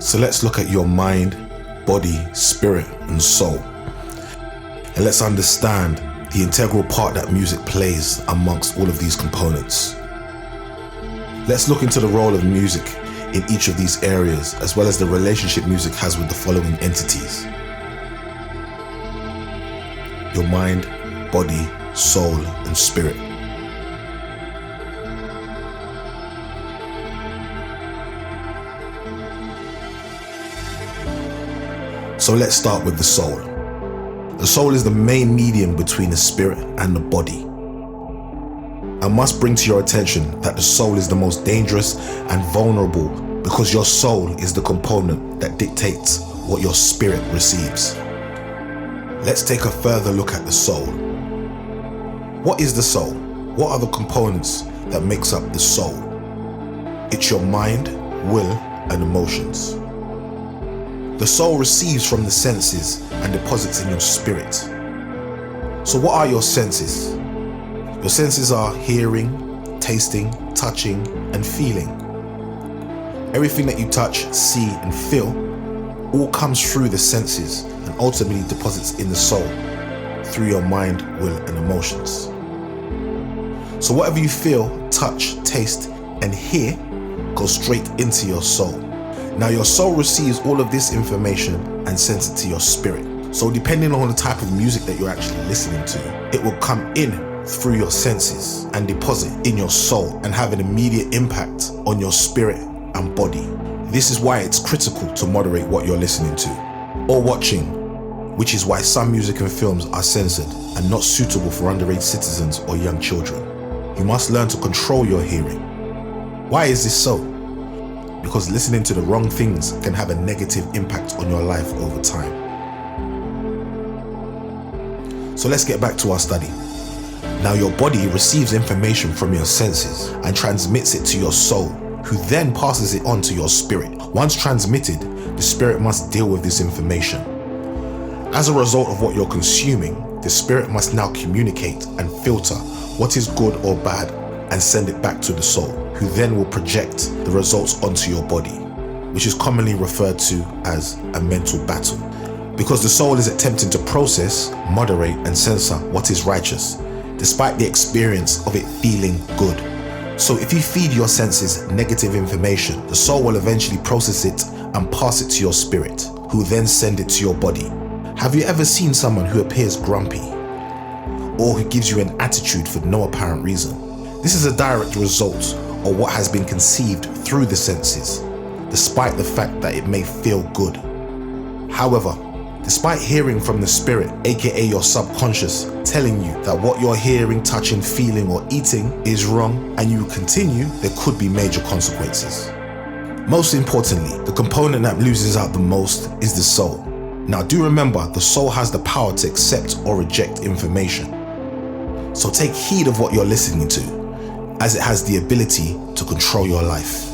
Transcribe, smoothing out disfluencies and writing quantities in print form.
So let's look at your mind, body, spirit, and soul. And let's understand the integral part that music plays amongst all of these components. Let's look into the role of music in each of these areas, as well as the relationship music has with the following entities: your mind, body, soul, and spirit. So let's start with the soul. The soul is the main medium between the spirit and the body. I must bring to your attention that the soul is the most dangerous and vulnerable because your soul is the component that dictates what your spirit receives. Let's take a further look at the soul. What is the soul? What are the components that makes up the soul? It's your mind, will, and emotions. The soul receives from the senses and deposits in your spirit. So what are your senses? Your senses are hearing, tasting, touching, and feeling. Everything that you touch, see, and feel all comes through the senses and ultimately deposits in the soul through your mind, will, and emotions. So whatever you feel, touch, taste, and hear goes straight into your soul. Now your soul receives all of this information and sends it to your spirit. So depending on the type of music that you're actually listening to, it will come in through your senses and deposit in your soul and have an immediate impact on your spirit and body. This is why it's critical to moderate what you're listening to or watching, which is why some music and films are censored and not suitable for underage citizens or young children. You must learn to control your hearing. Why is this so? Because listening to the wrong things can have a negative impact on your life over time. So let's get back to our study. Now your body receives information from your senses and transmits it to your soul, who then passes it on to your spirit. Once transmitted, the spirit must deal with this information. As a result of what you're consuming, the spirit must now communicate and filter what is good or bad and send it back to the soul, who then will project the results onto your body, which is commonly referred to as a mental battle. Because the soul is attempting to process, moderate, and censor what is righteous, despite the experience of it feeling good. So if you feed your senses negative information, the soul will eventually process it and pass it to your spirit, who will then send it to your body. Have you ever seen someone who appears grumpy or who gives you an attitude for no apparent reason? This is a direct result of what has been conceived through the senses, despite the fact that it may feel good. However, despite hearing from the spirit, aka your subconscious, telling you that what you're hearing, touching, feeling, or eating is wrong and you continue, there could be major consequences. Most importantly, the component that loses out the most is the soul. Now do remember, the soul has the power to accept or reject information. So take heed of what you're listening to, as it has the ability to control your life.